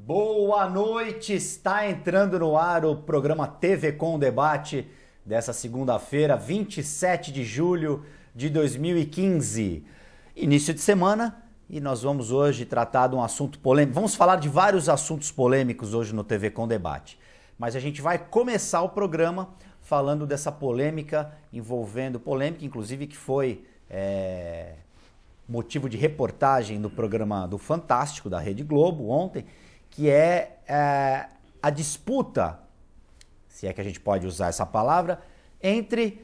Boa noite, está entrando no ar o programa TV Com Debate dessa segunda-feira, 27 de julho de 2015. Início de semana e nós vamos hoje tratar de um assunto polêmico. Vamos falar de vários assuntos polêmicos hoje no TV Com Debate. Mas a gente vai começar o programa falando dessa polêmica inclusive que foi motivo de reportagem no programa do Fantástico, da Rede Globo, ontem, que é a disputa, se é que a gente pode usar essa palavra, entre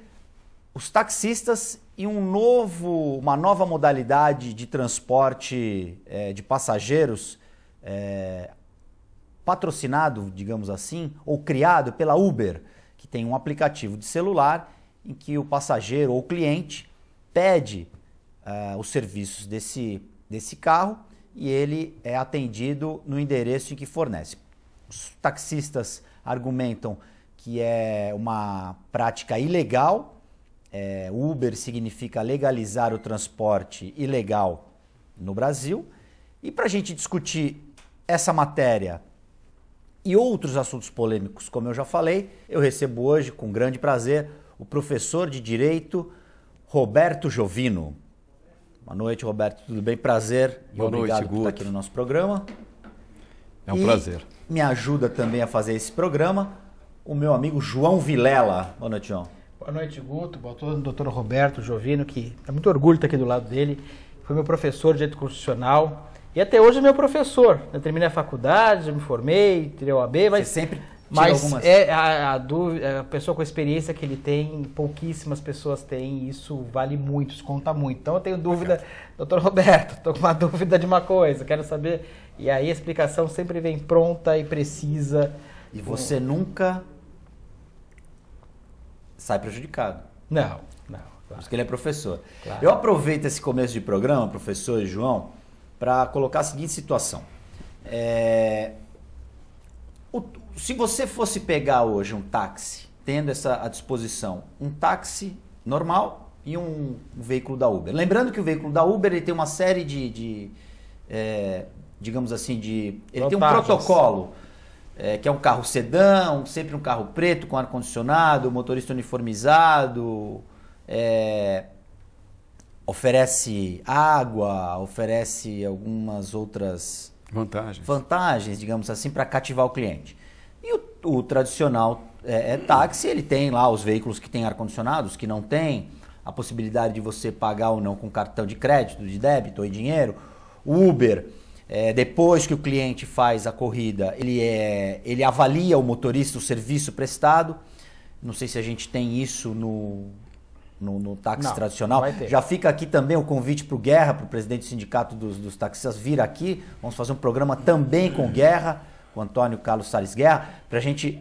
os taxistas e uma nova modalidade de transporte de passageiros patrocinado, digamos assim, ou criado pela Uber, que tem um aplicativo de celular em que o passageiro ou o cliente pede os serviços desse carro e ele é atendido no endereço em que fornece. Os taxistas argumentam que é uma prática ilegal. Uber significa legalizar o transporte ilegal no Brasil. E para a gente discutir essa matéria e outros assuntos polêmicos, como eu já falei, eu recebo hoje, com grande prazer, o professor de Direito, Roberto Jovino. Boa noite, Roberto. Tudo bem? Prazer. Boa noite, obrigado por estar aqui no nosso programa. É um prazer. Me ajuda também a fazer esse programa o meu amigo João Vilela. Boa noite, João. Boa noite, Guto. Boa noite, doutor Roberto Jovino, que é muito orgulho estar aqui do lado dele. Foi meu professor de Direito Constitucional e até hoje é meu professor. Eu terminei a faculdade, já me formei, tirei o OAB, mas... Você sempre... Mas a pessoa com a experiência que ele tem, pouquíssimas pessoas têm, e isso vale muito, isso conta muito. Então eu tenho dúvida, doutor Roberto, estou com uma dúvida de uma coisa, quero saber. E aí a explicação sempre vem pronta e precisa. E você nunca sai prejudicado. Não. Por isso que ele é professor. Claro. Eu aproveito esse começo de programa, professor e João, para colocar a seguinte situação. Se você fosse pegar hoje um táxi, tendo à disposição um táxi normal e um veículo da Uber. Lembrando que o veículo da Uber ele tem uma série digamos assim, ele tem um protocolo, que é um carro sedã, sempre um carro preto com ar-condicionado, motorista uniformizado, oferece água, oferece algumas outras vantagens, digamos assim, para cativar o cliente. E o tradicional táxi, ele tem lá os veículos que têm ar-condicionado, os que não têm, a possibilidade de você pagar ou não com cartão de crédito, de débito ou em dinheiro. O Uber, depois que o cliente faz a corrida, ele avalia o motorista, o serviço prestado. Não sei se a gente tem isso no táxi tradicional. Já fica aqui também o convite para o Guerra, para o presidente do sindicato dos taxistas, vir aqui. Vamos fazer um programa também com Guerra, com Antônio Carlos Salles Guerra, para a gente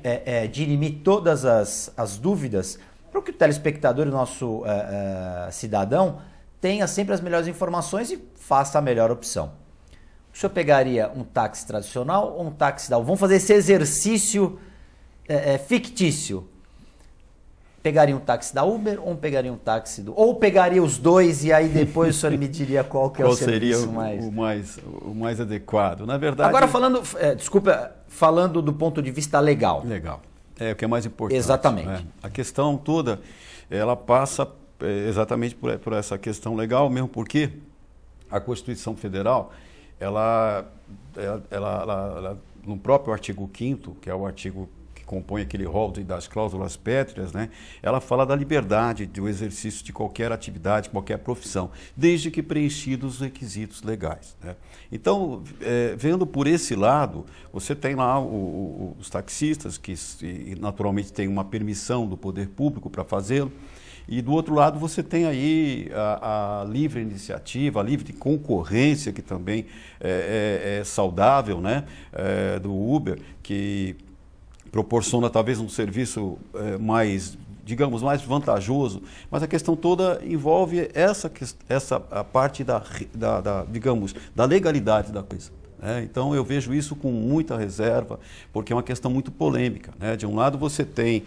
dirimir todas as dúvidas, para que o telespectador e o nosso cidadão tenha sempre as melhores informações e faça a melhor opção. O senhor pegaria um táxi tradicional ou um táxi da Uber? Vamos fazer esse exercício fictício. Pegaria um táxi da Uber ou pegaria um táxi ou pegaria os dois e aí depois o senhor me diria qual é o serviço o mais adequado? Na verdade... Agora falando do ponto de vista legal. Legal. É o que é mais importante. Exatamente. Né? A questão toda, ela passa exatamente por essa questão legal, mesmo porque a Constituição Federal, ela no próprio artigo 5º, que é o artigo compõe aquele rol das cláusulas pétreas, né? Ela fala da liberdade do exercício de qualquer atividade, qualquer profissão, desde que preenchidos os requisitos legais, né? Então, vendo por esse lado, você tem lá os taxistas, que naturalmente têm uma permissão do poder público para fazê-lo, e do outro lado você tem aí a livre iniciativa, a livre concorrência, que também é saudável, né? Do Uber, que proporciona talvez um serviço mais vantajoso, mas a questão toda envolve a parte digamos, da legalidade da coisa. Então eu vejo isso com muita reserva, porque é uma questão muito polêmica. Né? De um lado você tem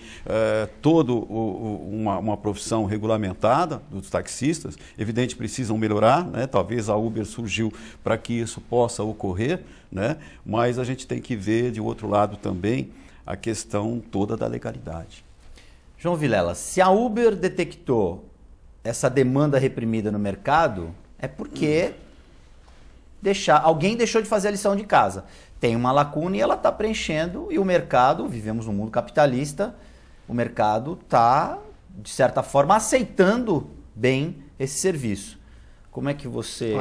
toda uma profissão regulamentada dos taxistas, evidente precisam melhorar, né? Talvez a Uber surgiu para que isso possa ocorrer, né? Mas a gente tem que ver de outro lado também a questão toda da legalidade. João Vilela, se a Uber detectou essa demanda reprimida no mercado, é porque alguém deixou de fazer a lição de casa. Tem uma lacuna e ela está preenchendo, e o mercado, vivemos num mundo capitalista, o mercado está, de certa forma, aceitando bem esse serviço. Como é que você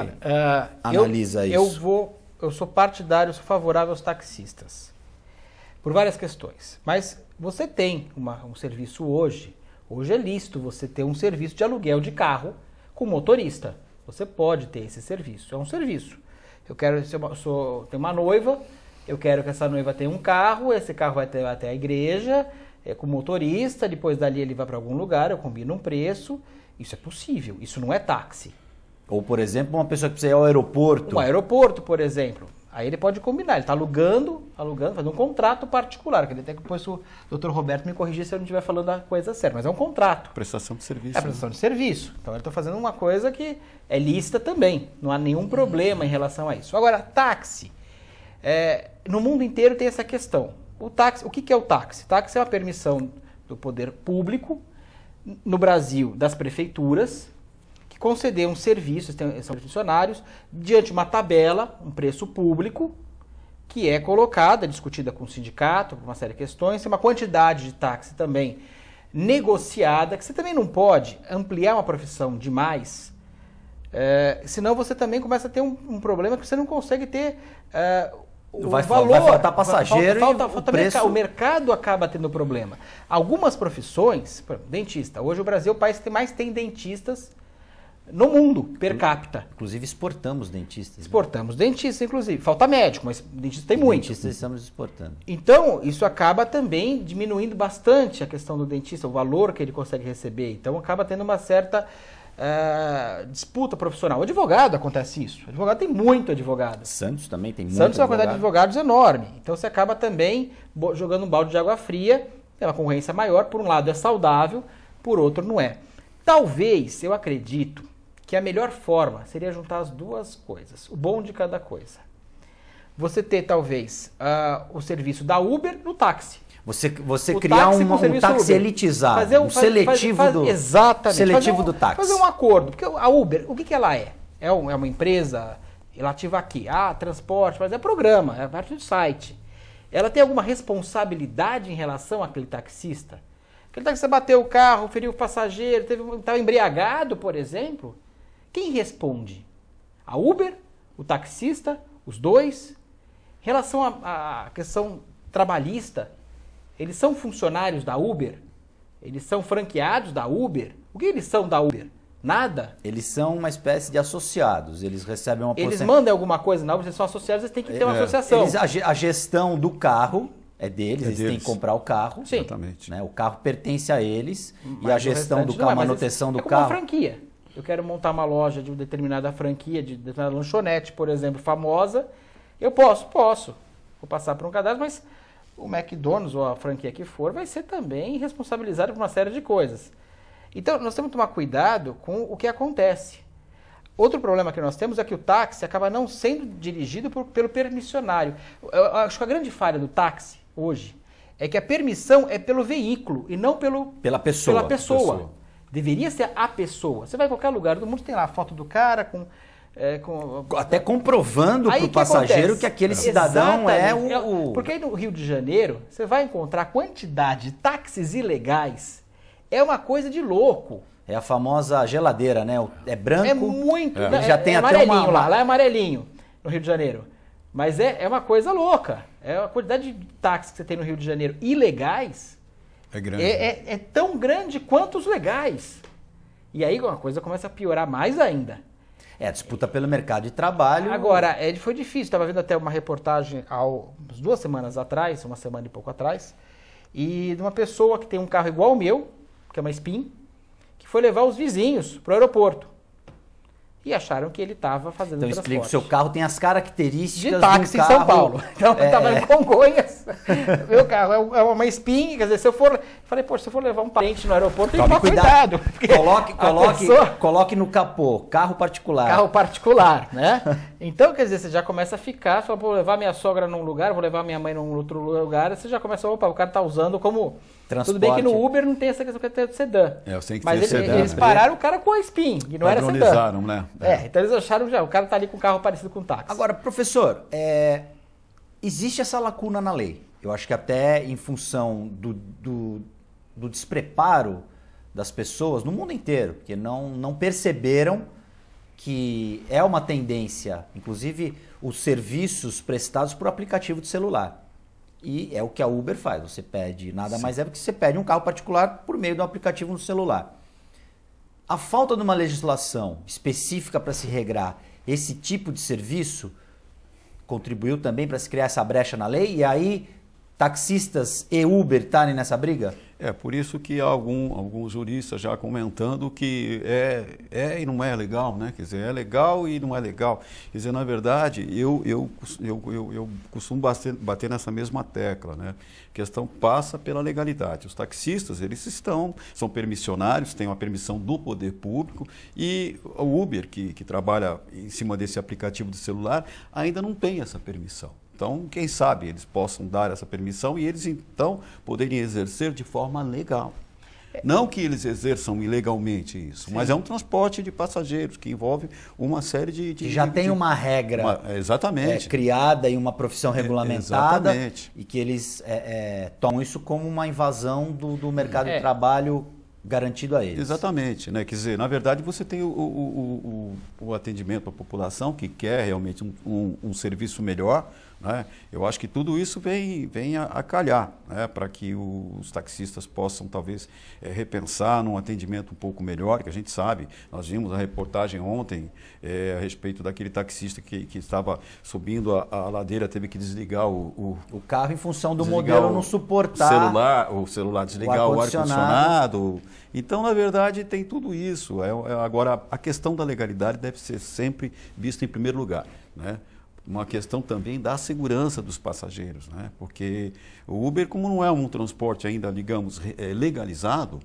analisa isso? Eu sou partidário, sou favorável aos taxistas, por várias questões. Mas você tem um serviço hoje é lícito você ter um serviço de aluguel de carro com motorista. Você pode ter esse serviço, é um serviço. Tenho uma noiva, eu quero que essa noiva tenha um carro, esse carro vai até a igreja, com motorista, depois dali ele vai para algum lugar, eu combino um preço. Isso é possível, isso não é táxi. Ou, por exemplo, uma pessoa que precisa ir ao aeroporto. Um aeroporto, por exemplo. Aí ele pode combinar, ele está alugando, fazendo um contrato particular, que até que depois o Dr. Roberto me corrigir se eu não estiver falando a coisa certa, mas é um contrato. Prestação de serviço. É prestação de serviço. Então ele está fazendo uma coisa que é lícita também, não há nenhum problema em relação a isso. Agora, táxi, no mundo inteiro tem essa questão. O que é o táxi? Táxi é uma permissão do poder público, no Brasil, das prefeituras, que conceder um serviço, são funcionários, diante de uma tabela, um preço público, que é colocada, discutida com o sindicato, por uma série de questões, tem uma quantidade de táxi também negociada, que você também não pode ampliar uma profissão demais, senão você também começa a ter um problema que você não consegue ter vai faltar passageiro o mercado acaba tendo problema. Algumas profissões, por exemplo, dentista, hoje o Brasil é o país que mais tem dentistas no mundo, per capita. Inclusive exportamos dentistas. Exportamos dentistas, inclusive. Falta médico, mas dentista tem muito. Dentistas estamos exportando. Então, isso acaba também diminuindo bastante a questão do dentista, o valor que ele consegue receber. Então, acaba tendo uma certa disputa profissional. O advogado acontece isso. O advogado tem muito advogado. Santos também tem muito Santos é uma quantidade de advogados enorme. Então, você acaba também jogando um balde de água fria, tem uma concorrência maior. Por um lado é saudável, por outro não é. Talvez, eu acredito, que a melhor forma seria juntar as duas coisas, o bom de cada coisa. Você ter, talvez, o serviço da Uber no táxi. Você criar um táxi Uber. Elitizado, um seletivo do táxi. Fazer um acordo, porque a Uber, o que ela é? É uma empresa relativa aqui, transporte, mas é programa, é parte do site. Ela tem alguma responsabilidade em relação àquele taxista? Aquele taxista bateu o carro, feriu o passageiro, estava embriagado, por exemplo. Quem responde? A Uber? O taxista? Os dois? Em relação à questão trabalhista, eles são funcionários da Uber? Eles são franqueados da Uber? O que eles são da Uber? Nada? Eles são uma espécie de associados, eles recebem uma porcentagem. Eles mandam alguma coisa na Uber, eles são associados, eles têm que ter uma associação. A gestão do carro é deles, eles têm que comprar o carro. Sim. Exatamente. Né? O carro pertence a eles, e a gestão do carro, a manutenção do carro... É como uma franquia. Eu quero montar uma loja de uma determinada franquia, de determinada lanchonete, por exemplo, famosa. Eu posso. Vou passar por um cadastro, mas o McDonald's ou a franquia que for vai ser também responsabilizado por uma série de coisas. Então, nós temos que tomar cuidado com o que acontece. Outro problema que nós temos é que o táxi acaba não sendo dirigido pelo permissionário. Eu acho que a grande falha do táxi hoje é que a permissão é pelo veículo e não pela pessoa. Deveria ser a pessoa. Você vai em qualquer lugar do mundo, tem lá a foto do cara até comprovando para o passageiro que aquele cidadão é o... Porque aí no Rio de Janeiro, você vai encontrar a quantidade de táxis ilegais. É uma coisa de louco. É a famosa geladeira, né? É branco. É muito. Já tem até amarelinho lá é amarelinho no Rio de Janeiro. Mas é uma coisa louca. É a quantidade de táxis que você tem no Rio de Janeiro ilegais. É grande. É tão grande quanto os legais. E aí a coisa começa a piorar mais ainda. É a disputa pelo mercado de trabalho. Agora, foi difícil. Estava vendo até uma reportagem há 2 semanas atrás, 1 semana e pouco atrás, e de uma pessoa que tem um carro igual ao meu, que é uma Spin, que foi levar os vizinhos para o aeroporto. e acharam que ele estava fazendo então, transporte. Então explica, o seu carro tem as características de táxi em São Paulo. Então, eu estava em Congonhas, meu carro é uma Spin, quer dizer, se eu for... Falei, poxa, se eu for levar um parente no aeroporto, tem que tomar cuidado. Coloque no capô, carro particular. Carro particular, né? Então, quer dizer, você já começa a ficar, fala, vou levar minha sogra num lugar, vou levar minha mãe num outro lugar, você já começa, opa, o cara está usando como... Transporte. Tudo bem que no Uber não tem essa questão que é de sedã. Mas eles pararam o cara com a Spin, e não era sedã. Né? Então eles acharam já, o cara tá ali com um carro parecido com um táxi. Agora, professor, existe essa lacuna na lei. Eu acho que até em função do despreparo das pessoas no mundo inteiro, que não perceberam que é uma tendência, inclusive os serviços prestados por aplicativo de celular. E é o que a Uber faz. Você pede, nada mais é do que você pede um carro particular por meio de um aplicativo no celular. A falta de uma legislação específica para se regrar esse tipo de serviço contribuiu também para se criar essa brecha na lei? E aí, taxistas e Uber estarem nessa briga? Por isso que há alguns juristas já comentando que e não é legal, né? Quer dizer, é legal e não é legal. Quer dizer, na verdade, eu costumo bater nessa mesma tecla, né? A questão passa pela legalidade. Os taxistas, eles são permissionários, têm uma permissão do poder público, e o Uber, que trabalha em cima desse aplicativo de celular, ainda não tem essa permissão. Então, quem sabe eles possam dar essa permissão e eles, então, poderem exercer de forma legal. Não que eles exerçam ilegalmente isso, mas é um transporte de passageiros que envolve uma série de já tem uma regra exatamente. Criada e uma profissão regulamentada, exatamente. E que eles tomam isso como uma invasão do mercado de trabalho garantido a eles. Exatamente, né? Quer dizer, na verdade você tem o atendimento à população que quer realmente um serviço melhor, né? Eu acho que tudo isso vem a calhar, né? Para que os taxistas possam talvez repensar num atendimento um pouco melhor, que a gente sabe, nós vimos a reportagem ontem a respeito daquele taxista que estava subindo a ladeira, teve que desligar o carro em função do modelo não suportar o celular desligar o ar-condicionado. Então, na verdade, tem tudo isso. Agora, a questão da legalidade deve ser sempre vista em primeiro lugar, né? Uma questão também da segurança dos passageiros, né? Porque o Uber, como não é um transporte ainda, digamos, legalizado,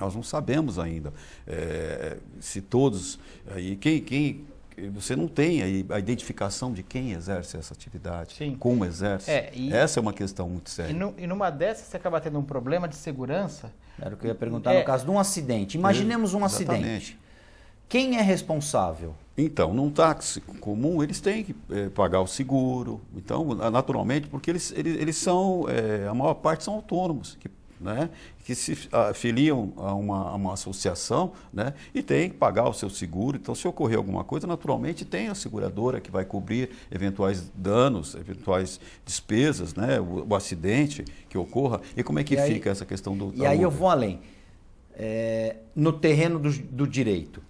nós não sabemos ainda se todos... você não tem a identificação de quem exerce essa atividade, Sim. Como exerce. Essa é uma questão muito séria. E numa dessas você acaba tendo um problema de segurança. Era o que eu ia perguntar no caso de um acidente. Imaginemos um acidente. Quem é responsável? Então, num táxi comum, eles têm que pagar o seguro. Então, naturalmente, porque eles são, a maior parte são autônomos, né, que se afiliam a uma associação, né, e tem que pagar o seu seguro. Então, se ocorrer alguma coisa, naturalmente tem a seguradora que vai cobrir eventuais danos, eventuais despesas, né, o acidente que ocorra. E como é que fica essa questão do... E aí eu vou além. No terreno do direito,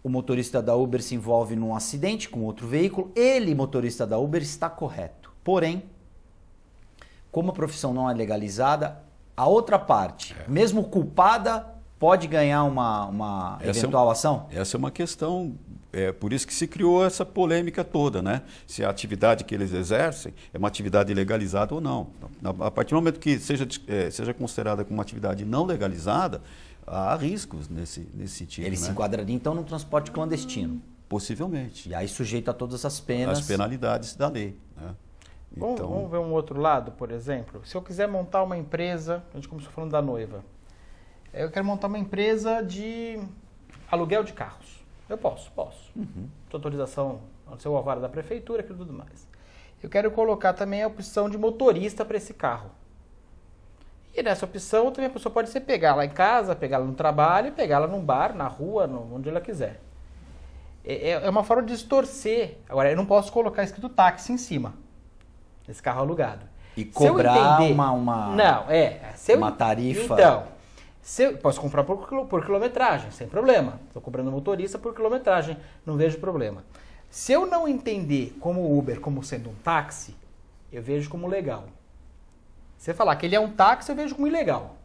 o motorista da Uber se envolve num acidente com outro veículo, ele, motorista da Uber, está correto. Porém, como a profissão não é legalizada, a outra parte, mesmo culpada, pode ganhar uma eventual ação? Essa é uma questão, por isso que se criou essa polêmica toda, né? Se a atividade que eles exercem é uma atividade legalizada ou não. A partir do momento que seja considerada como uma atividade não legalizada, há riscos nesse sentido. Ele se enquadraria, então, num transporte clandestino? Possivelmente. E aí sujeito a todas as penas... As penalidades da lei, né? Então... Vamos ver um outro lado, por exemplo. Se eu quiser montar uma empresa, a gente começou falando da noiva. Eu quero montar uma empresa de aluguel de carros. Eu posso. Uhum. Autorização, seu alvará da prefeitura e tudo mais. Eu quero colocar também a opção de motorista para esse carro. E nessa opção também a pessoa pode ser pegar lá em casa, pegar lá no trabalho, pegar lá num bar, na rua, onde ela quiser. É uma forma de distorcer. Agora, eu não posso colocar escrito táxi em cima desse carro alugado. E cobrar uma tarifa. Então, posso comprar por quilometragem, sem problema. Estou cobrando motorista por quilometragem, não vejo problema. Se eu não entender como Uber como sendo um táxi, eu vejo como legal. Você falar que ele é um táxi, eu vejo como ilegal.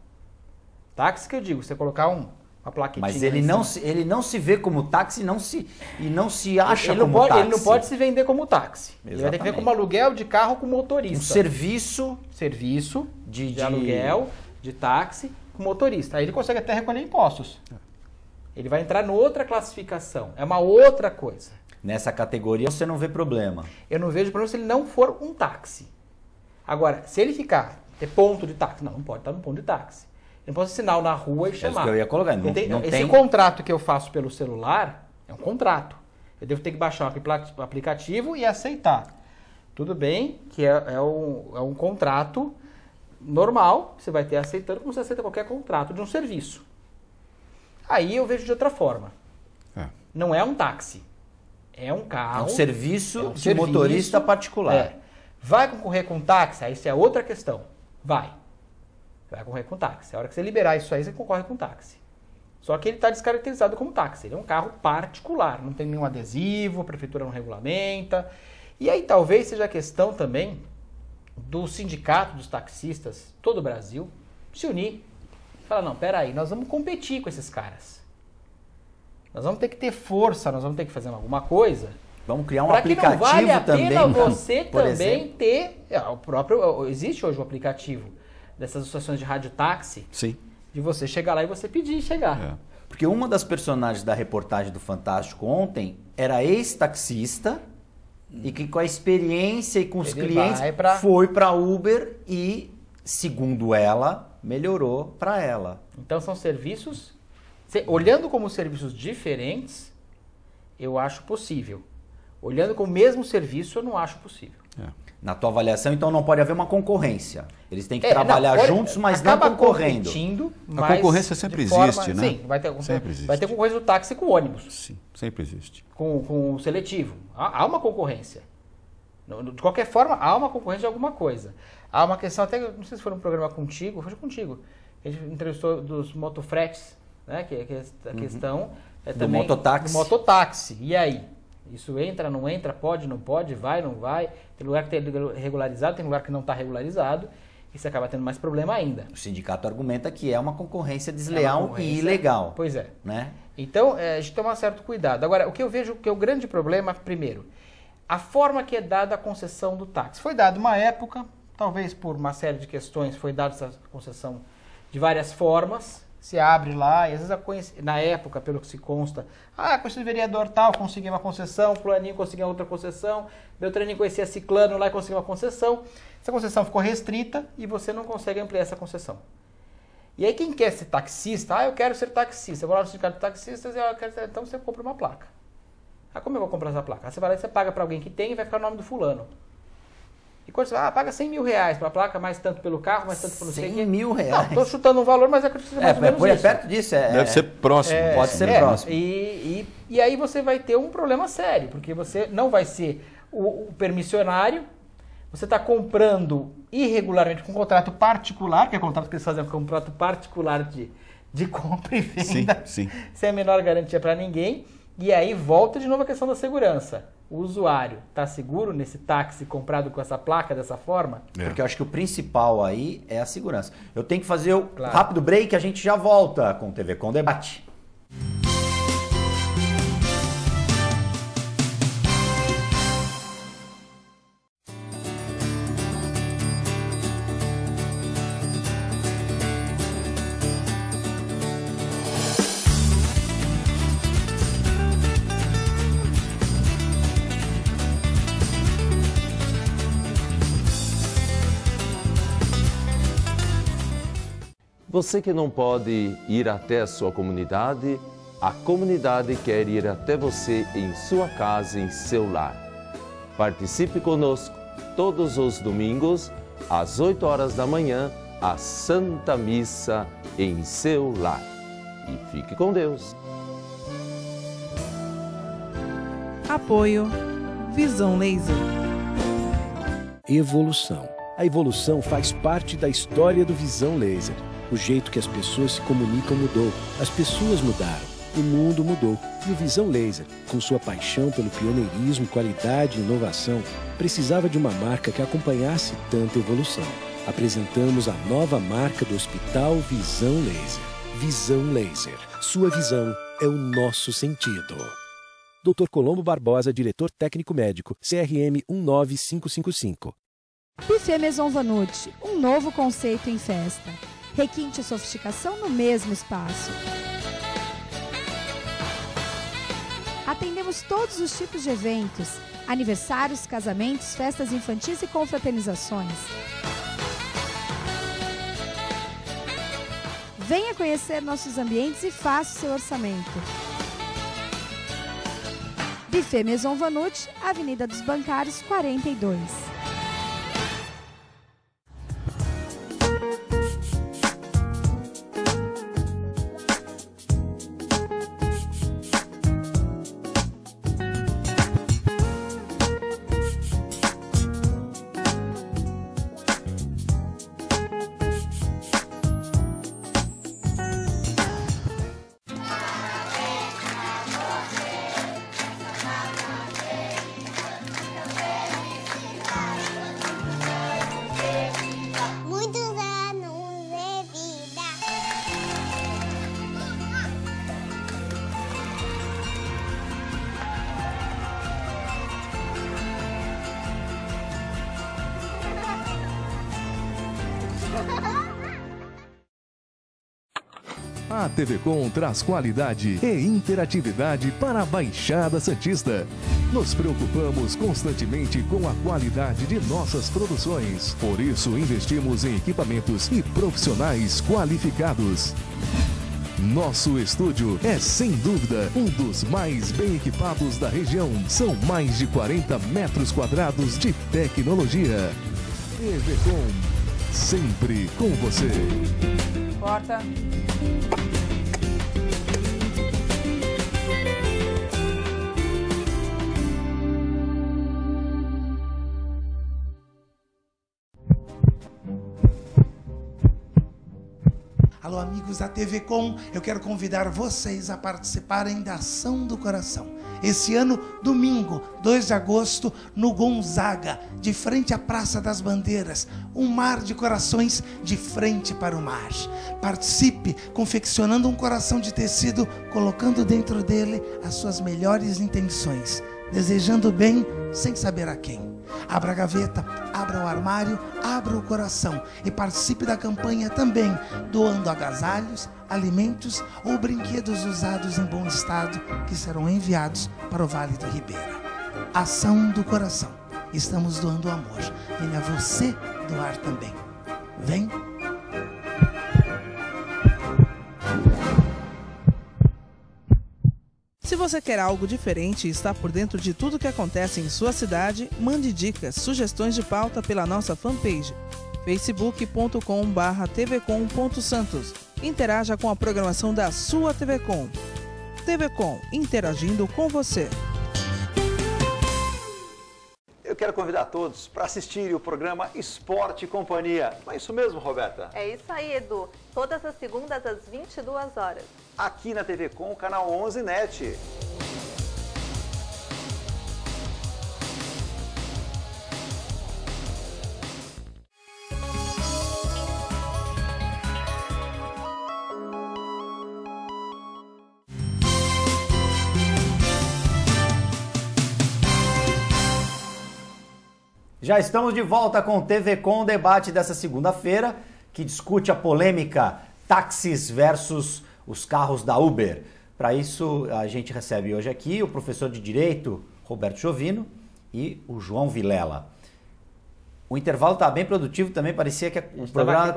Táxi que eu digo, você colocar uma plaquetinha. Mas ele não se vê como táxi e não se acha como táxi. Ele não pode se vender como táxi. Exatamente. Ele vai ter que ver como aluguel de carro com motorista. Um serviço de aluguel, de táxi com motorista. Aí ele consegue até recolher impostos. Ele vai entrar em outra classificação. É uma outra coisa. Nessa categoria você não vê problema. Eu não vejo problema se ele não for um táxi. Agora, se ele ter ponto de táxi, não pode estar no ponto de táxi. Eu não posso sinal na rua e chamar. É isso que eu ia colocar. Esse contrato que eu faço pelo celular é um contrato. Eu devo ter que baixar um aplicativo e aceitar. Tudo bem que é um contrato normal, você vai ter aceitando como você aceita qualquer contrato de um serviço. Aí eu vejo de outra forma. Não é um táxi. É um carro. É um serviço de motorista particular. Vai concorrer com táxi? Aí isso é outra questão. Vai concorrer com táxi. A hora que você liberar isso aí, você concorre com táxi. Só que ele está descaracterizado como táxi. Ele é um carro particular. Não tem nenhum adesivo, a prefeitura não regulamenta. E aí talvez seja a questão também do sindicato dos taxistas, todo o Brasil, se unir. Falar, não, peraí, nós vamos competir com esses caras. Nós vamos ter que ter força, nós vamos ter que fazer alguma coisa. Vamos criar um aplicativo também. Vale a pena você também ter... Existe hoje um aplicativo dessas associações de radiotáxi. Sim. De você chegar lá e você pedir e chegar. Porque uma das personagens da reportagem do Fantástico ontem era ex-taxista e que com a experiência e com os clientes foi para Uber e, segundo ela, melhorou para ela. Então são serviços... Olhando como serviços diferentes, eu acho possível. Olhando como o mesmo serviço, eu não acho possível. Na tua avaliação, então, não pode haver uma concorrência. Eles têm que trabalhar juntos, mas não concorrendo. A concorrência sempre existe, né? Sim, vai ter concorrência do táxi com o ônibus. Sim, sempre existe. Com o seletivo. Há uma concorrência. De qualquer forma, há uma concorrência de alguma coisa. Há uma questão, até, não sei se foi um programa contigo, foi contigo. A gente entrevistou dos motofretes, né? Que a questão é também do mototáxi. E aí? Isso entra, não entra, pode, não pode, vai, não vai. Tem lugar que tem regularizado, tem lugar que não está regularizado. E você acaba tendo mais problema ainda. O sindicato argumenta que é uma concorrência desleal e ilegal. Pois é. Né? Então, a gente tem que tomar certo cuidado. Agora, o que eu vejo que é o grande problema, primeiro, a forma que é dada a concessão do táxi. Foi dada uma época, talvez por uma série de questões, foi dada essa concessão de várias formas. Se abre lá, e às vezes na época, pelo que se consta, conheci o vereador tal, consegui uma concessão, fulaninho conseguiu outra concessão, Beltraninho conhecia ciclano lá e conseguiu uma concessão. Essa concessão ficou restrita e você não consegue ampliar essa concessão. E aí quem quer ser taxista, eu quero ser taxista, eu vou lá no sindicato de taxistas e então você compra uma placa. Como eu vou comprar essa placa? Você vai lá e você paga para alguém que tem e vai ficar o nome do fulano. E quando você vai, paga 100 mil reais pela placa, mais tanto pelo carro, mais tanto pelo 100 mil reais? Estou chutando um valor, mas é que precisa mais ou menos isso. Perto disso. Deve ser próximo. Pode ser próximo. E aí você vai ter um problema sério, porque você não vai ser o permissionário, você está comprando irregularmente com um contrato particular, que é o contrato que eles fazem, com um contrato particular de compra e venda, sim. sem a menor garantia para ninguém, e aí volta de novo a questão da segurança. O usuário está seguro nesse táxi comprado com essa placa dessa forma? Porque eu acho que o principal aí é a segurança. Eu tenho que fazer o rápido break, a gente já volta com o TV Com Debate. Você que não pode ir até a sua comunidade, a comunidade quer ir até você em sua casa, em seu lar. Participe conosco todos os domingos, às 8 horas da manhã, a Santa Missa em seu lar. E fique com Deus. Apoio Visão Laser. Evolução. A evolução faz parte da história do Visão Laser. O jeito que as pessoas se comunicam mudou, as pessoas mudaram, o mundo mudou. E o Visão Laser, com sua paixão pelo pioneirismo, qualidade e inovação, precisava de uma marca que acompanhasse tanta evolução. Apresentamos a nova marca do Hospital Visão Laser. Visão Laser. Sua visão é o nosso sentido. Dr. Colombo Barbosa, diretor técnico médico, CRM 19555. Buffet Maison Vanout, um novo conceito em festa. Requinte e sofisticação no mesmo espaço. Atendemos todos os tipos de eventos, aniversários, casamentos, festas infantis e confraternizações. Venha conhecer nossos ambientes e faça o seu orçamento. Buffet Maison Vanout, Avenida dos Bancários, 42. A TV Com traz qualidade e interatividade para a Baixada Santista. Nos preocupamos constantemente com a qualidade de nossas produções. Por isso, investimos em equipamentos e profissionais qualificados. Nosso estúdio é, sem dúvida, um dos mais bem equipados da região. São mais de 40 metros quadrados de tecnologia. TV Com, sempre com você. Corta. Alô, amigos da TV Com, eu quero convidar vocês a participarem da Ação do Coração. Esse ano, domingo, 2 de agosto, no Gonzaga, de frente à Praça das Bandeiras, um mar de corações de frente para o mar. Participe confeccionando um coração de tecido, colocando dentro dele as suas melhores intenções, desejando bem sem saber a quem. Abra a gaveta, abra o armário, abra o coração e participe da campanha também, doando agasalhos, alimentos ou brinquedos usados em bom estado que serão enviados para o Vale do Ribeira. Ação do Coração. Estamos doando amor. Venha você doar também. Vem! Se você quer algo diferente e está por dentro de tudo que acontece em sua cidade, mande dicas, sugestões de pauta pela nossa fanpage facebook.com/tvcom.santos. Interaja com a programação da sua TV Com. TV Com, interagindo com você. Eu quero convidar todos para assistirem o programa Esporte e Companhia. Não é isso mesmo, Roberta? É isso aí, Edu. Todas as segundas às 22 horas. Aqui na TV Com, canal 11 NET. Já estamos de volta com o TV Com, debate dessa segunda-feira, que discute a polêmica táxis versus os carros da Uber. Para isso, a gente recebe hoje aqui o professor de Direito, Roberto Jovino, e o João Vilela. O intervalo está bem produtivo também, parecia que o programa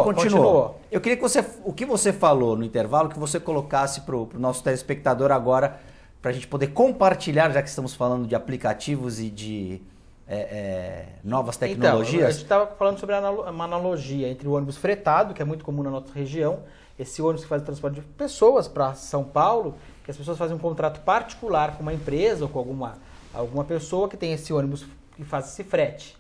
continuou. Eu queria que o que você falou no intervalo, que você colocasse para o nosso telespectador agora, para a gente poder compartilhar, já que estamos falando de aplicativos e de novas tecnologias. Então, a gente estava falando sobre uma analogia entre o ônibus fretado, que é muito comum na nossa região, esse ônibus que faz o transporte de pessoas para São Paulo, que as pessoas fazem um contrato particular com uma empresa ou com alguma pessoa que tem esse ônibus que faz esse frete.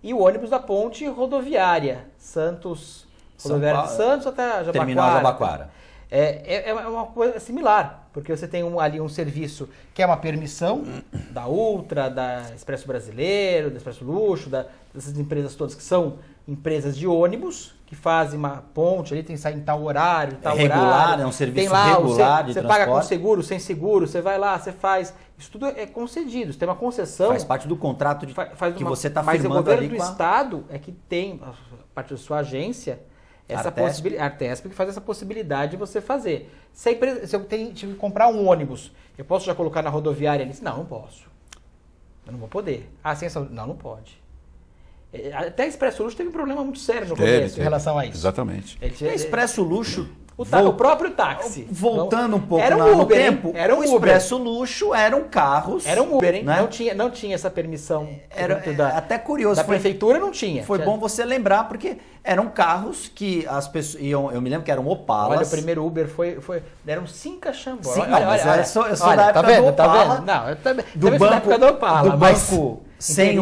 E o ônibus da ponte rodoviária, Santos até Jabaquara. Terminal Jabaquara. É uma coisa similar, porque você tem ali um serviço que é uma permissão da Ultra, da Expresso Brasileiro, da Expresso Luxo, dessas empresas todas que são empresas de ônibus que fazem uma ponte, ali tem que sair em tal horário, tal regular, horário. É um serviço tem lá, regular de você transporte. paga com seguro, sem seguro, você vai lá, você faz. Isso tudo é concedido, você tem uma concessão. Faz parte do contrato que você está firmando ali. Mas o governo do Estado é que tem, a partir da sua agência, essa possibilidade. A Artesp que faz essa possibilidade de você fazer. Se eu tive que comprar um ônibus, eu posso já colocar na rodoviária ali? Não posso. Eu não vou poder. Não pode. Até a Expresso Luxo teve um problema muito sério no começo em relação a isso. Exatamente. A Expresso Luxo... O próprio táxi. Voltando um pouco era no Uber, tempo, era um o Expresso Luxo eram carros... Era um Uber, hein? Né? Não tinha essa permissão. Até curioso. Da prefeitura não tinha. Foi bom você lembrar, porque eram carros que as pessoas iam... Eu me lembro que eram Opalas. Olha, o primeiro Uber eram 5 caixambó. Sim, olha, eu sou da época do Opala. Tá vendo? Não, eu também do banco, da época do Opala. Do banco... Sem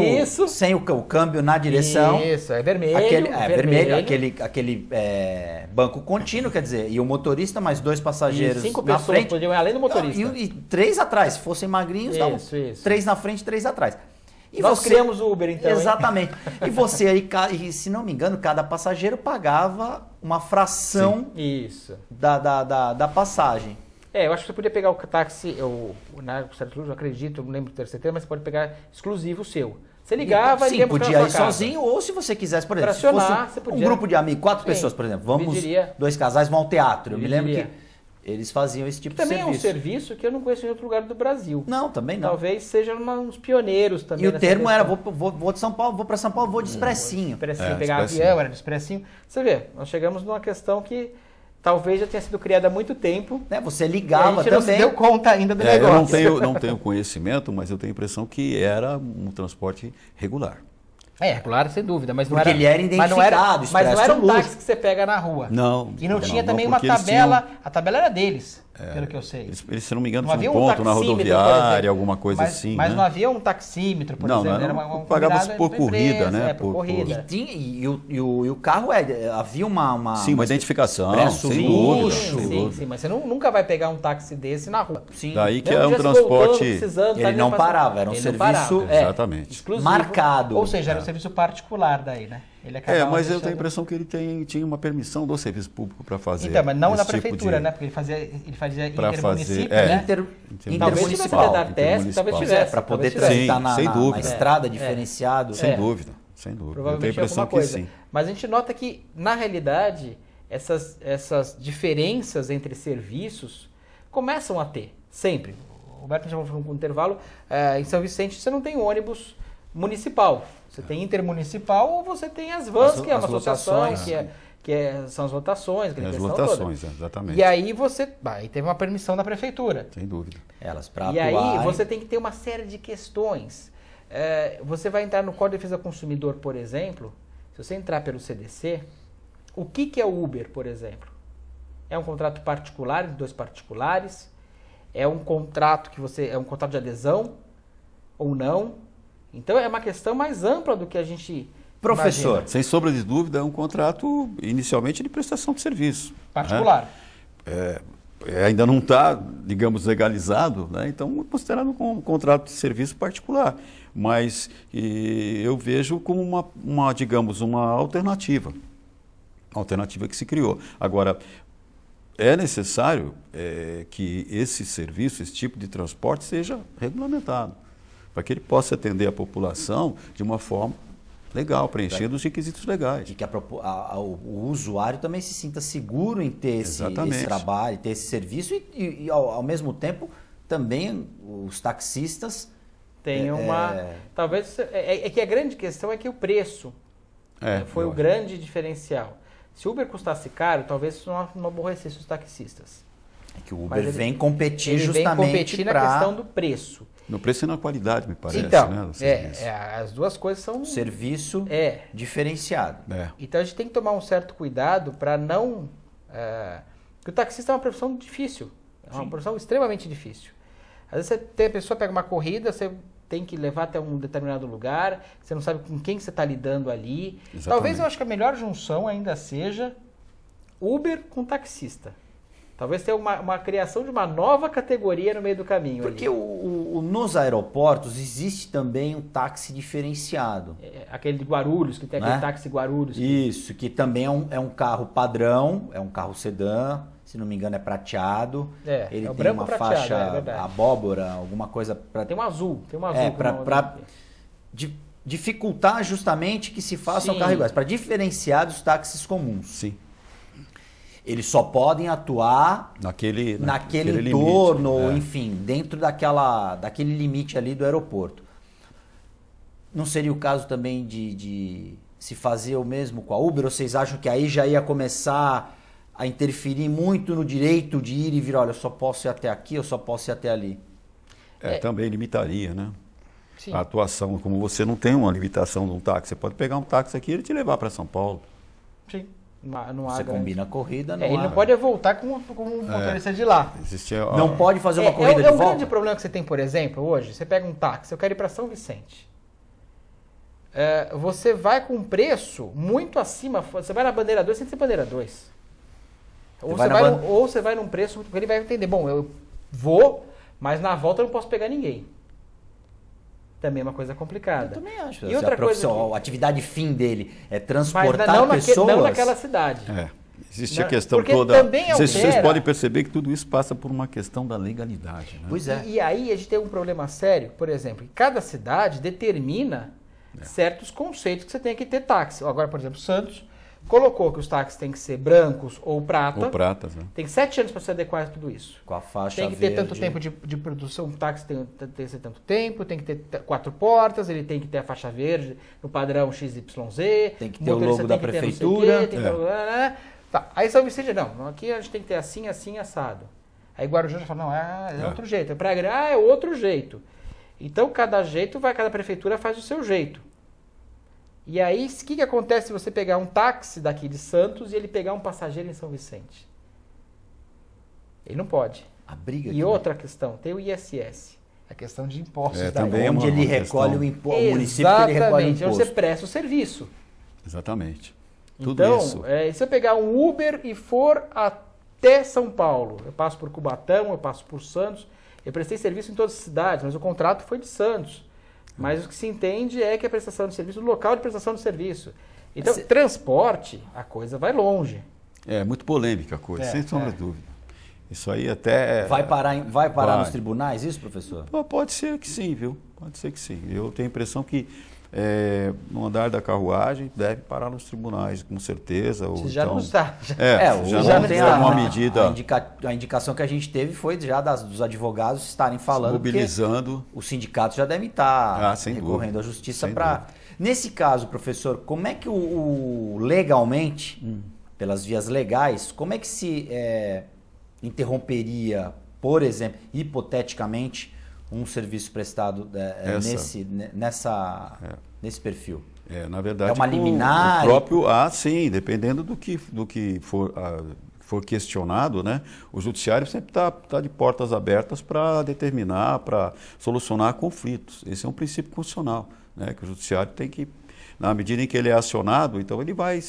o câmbio na direção. Isso, é vermelho. Aquele banco contínuo, quer dizer, e o motorista mais 2 passageiros 5 na pessoas frente. podiam ir além do motorista. E 3 atrás, se fossem magrinhos, davam 3 na frente, 3 atrás. E nós criamos o Uber, então. Exatamente. E você aí, se não me engano, cada passageiro pagava uma fração da passagem. Eu acho que você podia pegar o táxi, na Expresso Luxo, eu acredito, eu não lembro do terceiro, mas você pode pegar exclusivo o seu. Você ligava e ia podia ir sozinho, ou se você quisesse, por exemplo, se fosse um grupo de amigos, 4 pessoas, por exemplo, 2 casais vão ao teatro. Eu me lembro que eles faziam esse tipo de serviço. Também é um serviço que eu não conheço em outro lugar do Brasil. Não, também não. Talvez sejam uns pioneiros também. E o termo era, vou de São Paulo, vou para São Paulo, vou de expressinho. Pegar avião, era de expressinho. Você vê, nós chegamos numa questão que talvez já tenha sido criada há muito tempo. Você ligava também. Não se deu conta ainda do negócio. Eu não tenho conhecimento, mas eu tenho a impressão que era um transporte regular. Regular, sem dúvida. Mas porque ele era identificado, mas não era um táxi que você pega na rua. Não. E não tinha também uma tabela. A tabela era deles, pelo que eu sei. Eles, se não me engano, tinham um ponto na rodoviária, alguma coisa assim. Mas não havia um taxímetro, por exemplo. Não, pagava por corrida, né? Por corrida. E o carro, havia uma... Sim, uma identificação, sem dúvida. Sim, mas você nunca vai pegar um táxi desse na rua. Sim. Daí que é um transporte... Ele não parava, era um serviço exatamente marcado. Ou seja, era um serviço particular daí, né? Mas eu tenho a impressão que ele tinha uma permissão do serviço público para fazer. Então, mas não da prefeitura, né? Porque ele fazia intermunicípio, né? Intermunicipal. Talvez tivesse. Para poder transitar na estrada diferenciado. Sem dúvida. Provavelmente eu tenho a impressão que sim. Mas a gente nota que, na realidade, essas diferenças entre serviços começam a ter, sempre. O Roberto já falou com um intervalo. Em São Vicente você não tem ônibus municipal. Você tem intermunicipal ou você tem as vans, que é uma associação, são as lotações. As lotações, exatamente. E aí aí teve uma permissão da prefeitura. Sem dúvida. E aí você tem que ter uma série de questões. Você vai entrar no Código de Defesa do Consumidor, por exemplo, se você entrar pelo CDC, o que é o Uber, por exemplo? É um contrato particular de 2 particulares? É um contrato é um contrato de adesão ou não? Então é uma questão mais ampla do que a gente Professor, imagina. Sem sombra de dúvida, é um contrato inicialmente de prestação de serviço. Particular. Né? Ainda não está, digamos, legalizado, né? Então é considerado um contrato de serviço particular. Mas eu vejo como uma alternativa. Uma alternativa que se criou. Agora, é necessário que esse serviço, esse tipo de transporte, seja regulamentado, para que ele possa atender a população de uma forma legal, preenchendo os requisitos legais. E que o usuário também se sinta seguro em ter esse trabalho, ter esse serviço e ao mesmo tempo, também os taxistas... Tem talvez... que a grande questão é que o preço foi o grande diferencial. Se o Uber custasse caro, talvez isso não aborrecesse os taxistas. É que o Uber vem competir justamente vem competir na questão do preço. No preço e na qualidade, me parece. Então, né, as duas coisas são... Serviço diferenciado. Então a gente tem que tomar um certo cuidado para não... Porque o taxista é uma profissão difícil. É uma profissão extremamente difícil. Às vezes a pessoa pega uma corrida, você tem que levar até um determinado lugar, você não sabe com quem você está lidando ali. Exatamente. Talvez eu acho que a melhor junção ainda seja Uber com taxista. Talvez tenha uma criação de uma nova categoria no meio do caminho. Porque nos aeroportos existe também um táxi diferenciado. Aquele de Guarulhos, que tem aquele táxi Guarulhos. Isso, que também é um carro padrão, é um carro sedã, se não me engano é prateado. Ele tem branco uma prateado, faixa abóbora, alguma coisa... Tem um azul. Para dificultar justamente que se façam carros iguais, para diferenciar dos táxis comuns. Sim. Eles só podem atuar naquele entorno, limite, ou enfim, dentro daquele limite ali do aeroporto. Não seria o caso também de se fazer o mesmo com a Uber? Ou vocês acham que aí já ia começar a interferir muito no direito de ir e vir? Olha, eu só posso ir até aqui, eu só posso ir até ali. Também limitaria, né? Sim. A atuação, como você não tem uma limitação de um táxi, você pode pegar um táxi aqui e ele te levar para São Paulo. Sim. Você combina a corrida, ele não pode voltar com um motorista de lá. Não pode fazer uma corrida de volta. É um grande problema que você tem, por exemplo, hoje. Você pega um táxi, eu quero ir para São Vicente. Você vai com um preço muito acima. Você vai na bandeira 2 sem ser bandeira 2. Ou você vai num preço que ele vai entender. Bom, eu vou, mas na volta eu não posso pegar ninguém. Também é uma coisa complicada. Eu também acho. E outra coisa a atividade fim dele é transportar pessoas. Não naquela cidade. Existe a questão toda. Vocês podem perceber que tudo isso passa por uma questão da legalidade. Né? Pois é. E aí a gente tem um problema sério, por exemplo, que cada cidade determina certos conceitos que você tem que ter táxi. Agora, por exemplo, Santos colocou que os táxis têm que ser brancos ou prata. Ou pratas, né? Tem 7 anos para se adequar a tudo isso. Com a faixa tem que ter tanto tempo de produção, o táxi tem que ser tanto tempo, tem que ter 4 portas, ele tem que ter a faixa verde no padrão XYZ. Tem que ter o logo da prefeitura. Tá. Aí São Vicente, não, aqui a gente tem que ter assim, assim, assado. Aí Guarujá já fala, não, é outro jeito. Para é outro jeito. Então, cada prefeitura faz o seu jeito. E aí, o que acontece se você pegar um táxi daqui de Santos e ele pegar um passageiro em São Vicente? Ele não pode. A briga e outra questão, tem o ISS, a questão de impostos. Também onde ele recolhe o imposto, o município que ele recolhe o imposto. Você presta o serviço. Exatamente. Tudo então, isso. Se eu pegar um Uber e for até São Paulo, eu passo por Cubatão, eu passo por Santos, eu prestei serviço em todas as cidades, mas o contrato foi de Santos. Mas o que se entende é que a prestação de serviço, o local de prestação de serviço. Então, transporte, a coisa vai longe. É muito polêmica a coisa, sem sombra de dúvida. Isso aí até... Vai parar nos tribunais isso, professor? Pode ser que sim, viu? Pode ser que sim. Eu tenho a impressão que no andar da carruagem deve parar nos tribunais, com certeza. Já não está. Já não tem uma medida. A indicação que a gente teve foi já dos advogados estarem falando. Mobilizando. Os sindicatos já devem estar recorrendo à justiça para... Nesse caso, professor, como é que legalmente, pelas vias legais, como é que se interromperia, por exemplo, hipoteticamente, um serviço prestado nesse perfil? Na verdade, é uma liminar? O próprio, sim, dependendo do que for questionado, né? O judiciário sempre tá de portas abertas para determinar, para solucionar conflitos. Esse é um princípio constitucional, né? Que o judiciário tem que, na medida em que ele é acionado, então ele vai,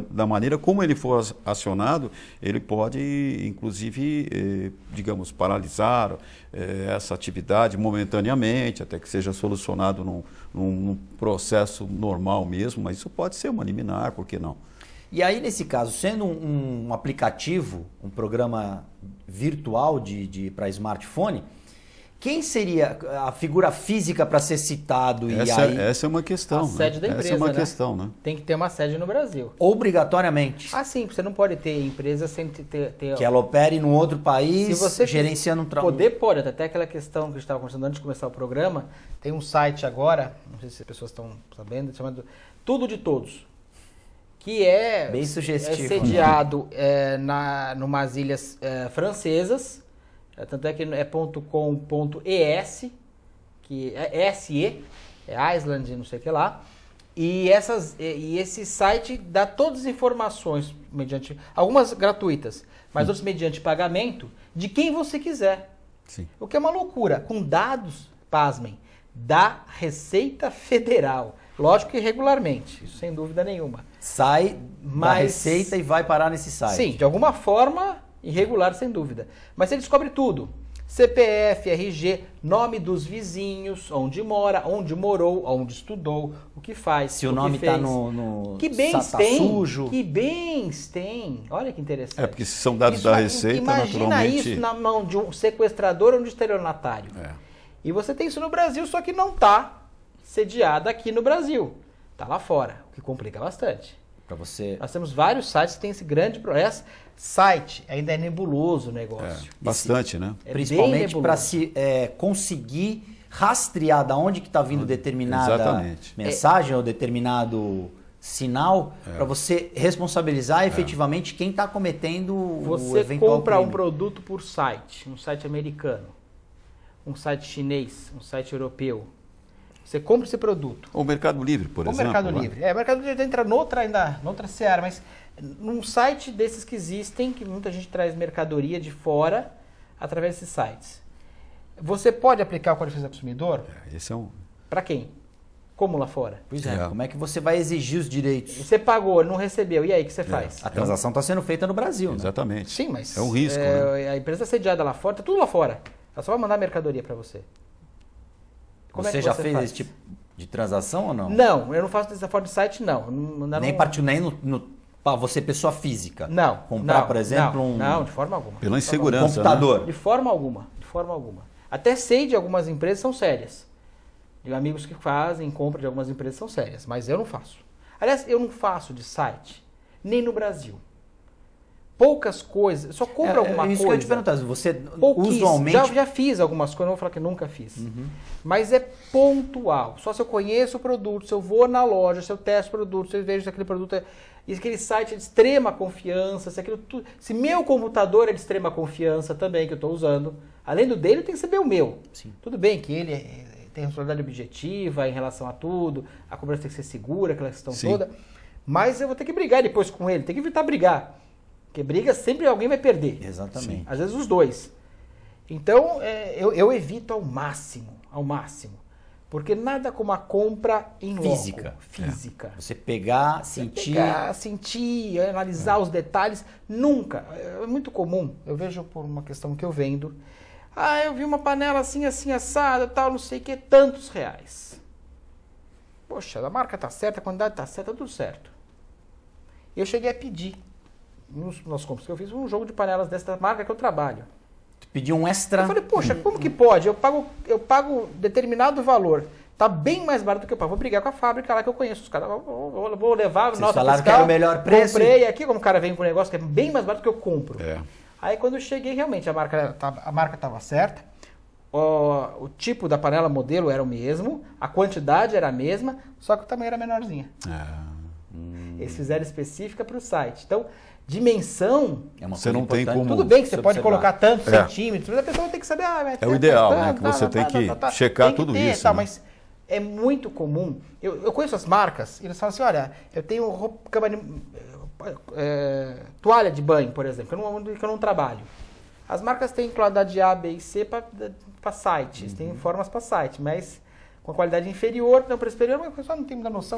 da maneira como ele for acionado, ele pode, inclusive, digamos, paralisar essa atividade momentaneamente, até que seja solucionado num processo normal mesmo, mas isso pode ser uma liminar, por que não? E aí, nesse caso, sendo um aplicativo, um programa virtual para smartphone, quem seria a figura física para ser citado? Essa é uma questão. A sede da empresa, essa é uma questão, né? Tem que ter uma sede no Brasil. Obrigatoriamente. Sim, você não pode ter empresa sem ter... Que ela opere num outro país, gerenciando um trabalho. Pode, até aquela questão que a gente estava conversando antes de começar o programa, tem um site agora, não sei se as pessoas estão sabendo, chamado Tudo de Todos, que é... Bem sugestivo. É sediado numas ilhas francesas, tanto é que é .com.es, que é SE, é Island, não sei o que lá. E esse site dá todas as informações, mediante algumas gratuitas, mas outras mediante pagamento, de quem você quiser. Sim. O que é uma loucura, com dados, pasmem, da Receita Federal. Lógico que regularmente, isso sem dúvida nenhuma. Da Receita e vai parar nesse site. Sim, de alguma forma Irregular, sem dúvida. Mas você descobre tudo. CPF, RG, nome dos vizinhos, onde mora, onde morou, onde estudou, o que faz, se o nome está no que bens tem, sujo. Que bens tem. Olha que interessante. Porque se são dados da Receita, imagina naturalmente... Imagina isso na mão de um sequestrador ou de um estelionatário. E você tem isso no Brasil, só que não está sediado aqui no Brasil. Está lá fora, o que complica bastante. Para você... Nós temos vários sites que têm esse grande processo. Site ainda é nebuloso o negócio. Bastante, né? Principalmente para se conseguir rastrear da onde que está vindo determinada mensagem ou determinado sinal, para você responsabilizar efetivamente quem está cometendo o eventual crime. Você compra um produto por site, um site americano, um site chinês, um site europeu. Você compra esse produto. O Mercado Livre, por exemplo. O Mercado Livre. O Mercado Livre entra noutra seara, mas num site desses que existem, que muita gente traz mercadoria de fora através desses sites. Você pode aplicar o Código de Defesa do Consumidor? Esse é um... Para quem? Como lá fora? Pois é. Como é que você vai exigir os direitos? Você pagou, não recebeu, e aí o que você faz? A transação está sendo feita no Brasil. Exatamente. Sim, mas... É um risco, né? A empresa sediada lá fora, está tudo lá fora. Ela só vai mandar mercadoria para você. Você já fez esse tipo de transação ou não? Não, eu não faço dessa forma de site, não. Nem partiu nem para você, pessoa física? Não. Comprar, por exemplo, Não, de forma alguma. Pela insegurança, computador? Né? De forma alguma, de forma alguma. Até sei de algumas empresas são sérias. De amigos que fazem, compra de algumas empresas são sérias, mas eu não faço. Aliás, eu não faço de site, nem no Brasil. Poucas coisas, eu só compro alguma coisa. Isso que eu ia te perguntar, você usualmente... Já fiz algumas coisas, não vou falar que nunca fiz. Mas é pontual. Só se eu conheço o produto, se eu vou na loja, se eu testo o produto, se eu vejo se aquele produto e aquele site é de extrema confiança, se meu computador é de extrema confiança também, que eu estou usando, além do dele, tem que saber o meu. Sim. Tudo bem que ele tem responsabilidade objetiva em relação a tudo, a cobrança tem que ser segura, aquela questão toda, mas eu vou ter que brigar depois com ele, tem que evitar brigar. Porque briga sempre alguém vai perder. Exatamente. Às vezes os dois. Então, eu evito ao máximo. Porque nada como a compra em física. Física. Você pegar, sentir... Analisar os detalhes. Nunca. É muito comum. Eu vejo por uma questão que eu vendo. Eu vi uma panela assim, assada, tal, não sei o que, tantos reais. Poxa, a marca tá certa, a quantidade tá certa, tudo certo. Eu cheguei a pedir. Nas compras que eu fiz, um jogo de panelas dessa marca que eu trabalho. Tu pediu um extra? Eu falei, poxa, como que pode? Eu pago determinado valor. Tá bem mais barato do que eu pago. Vou brigar com a fábrica lá que eu conheço. Os caras, vou levar... Vocês falaram que era o melhor preço? Comprei aqui, como o cara vem com um negócio que é bem mais barato do que eu compro. Aí quando eu cheguei, realmente, a marca estava certa. O tipo da panela, modelo era o mesmo. A quantidade era a mesma, só que o tamanho era menorzinha. Eles fizeram específica para o site. Então... Dimensão, você não tem como... Tudo bem que você pode colocar tantos centímetros, mas a pessoa tem que saber... é o ideal, né? Que você tem que checar tudo isso. Né? Mas é muito comum. Eu conheço as marcas, e eles falam assim, olha, eu tenho toalha de banho, por exemplo, que eu não trabalho. As marcas têm qualidade A, B e C para sites, tem formas para site, mas com a qualidade inferior, não preço superior, mas a pessoa não tem muita noção,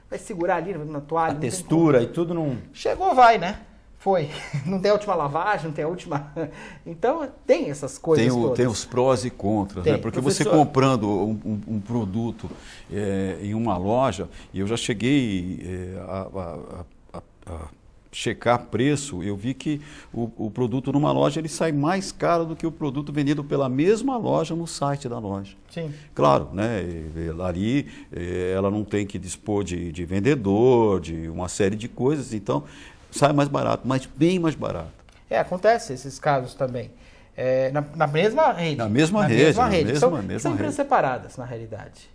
vai segurar ali na toalha. A textura e tudo não... Chegou, vai, né? Foi. Não tem a última lavagem, não tem a última... Então, tem essas coisas todas. Tem os prós e contras, né? Porque você comprando um produto em uma loja, e eu já cheguei a checar preço, eu vi que o produto numa loja ele sai mais caro do que o produto vendido pela mesma loja no site da loja. Sim. Claro, né? Ali ela não tem que dispor de vendedor, de uma série de coisas, então sai mais barato, mas bem mais barato. Acontece esses casos também. Na mesma rede. Na mesma rede. São empresas separadas, na realidade.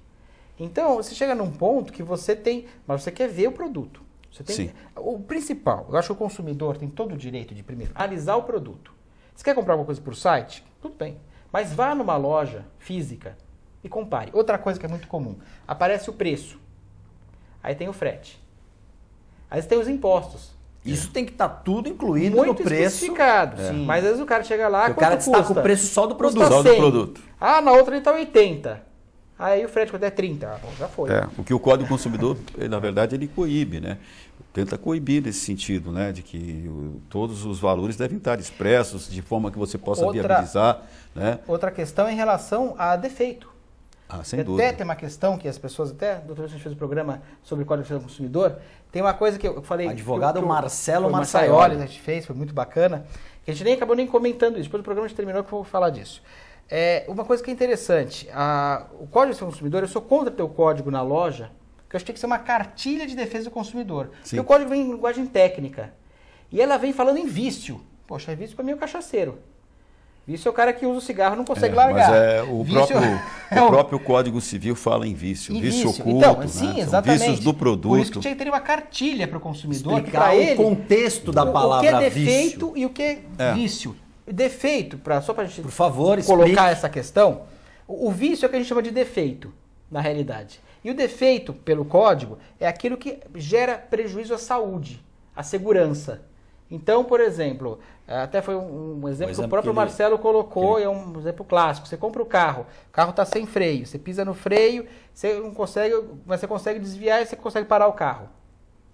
Então, você chega num ponto que você tem... Mas você quer ver o produto. Sim. O principal, eu acho que o consumidor tem todo o direito de, primeiro, analisar o produto. Você quer comprar alguma coisa por site? Tudo bem. Mas vá numa loja física e compare. Outra coisa que é muito comum. Aparece o preço. Aí tem o frete. Aí tem os impostos. Isso tem que estar tudo incluído no preço. Muito especificado. Mas às vezes o cara chega lá, o cara destaca o preço só do produto. Só do produto. Na outra ele está 80. Aí o frete quando é 30, já foi. O que o Código do Consumidor, na verdade, ele coíbe, né? tenta coibir nesse sentido, né, de que todos os valores devem estar expressos de forma que você possa viabilizar. Né? Outra questão é em relação a defeito. Sem dúvida. Até tem uma questão que as pessoas, doutor, a gente fez um programa sobre o Código de Defesa do Consumidor, tem uma coisa que eu falei... Advogado Marcelo Marçaioli, a gente fez, foi muito bacana, que a gente acabou nem comentando isso, depois do programa a gente terminou que eu vou falar disso. Uma coisa que é interessante, o Código de Defesa do Consumidor, eu sou contra ter o código na loja, porque eu acho que tem que ser uma cartilha de defesa do consumidor. Sim. Porque o código vem em linguagem técnica. E ela vem falando em vício. Poxa, vício para mim é o cachaceiro. Vício é o cara que usa o cigarro e não consegue largar. Mas o próprio Código Civil fala em vício. Vício oculto, então, né? Sim, exatamente. Vícios do produto. Por isso que tinha que ter uma cartilha para o consumidor. Explicar o contexto da palavra vício. O que é defeito vício. E o que é vício. Defeito, só para a gente por favor, colocar explique. Essa questão, o vício é o que a gente chama de defeito, na realidade. E o defeito, pelo código, é aquilo que gera prejuízo à saúde, à segurança. Então, por exemplo, até foi um exemplo que o próprio Marcelo colocou, é um exemplo clássico. Você compra o carro está sem freio, você pisa no freio, você não consegue, mas você consegue desviar e você consegue parar o carro.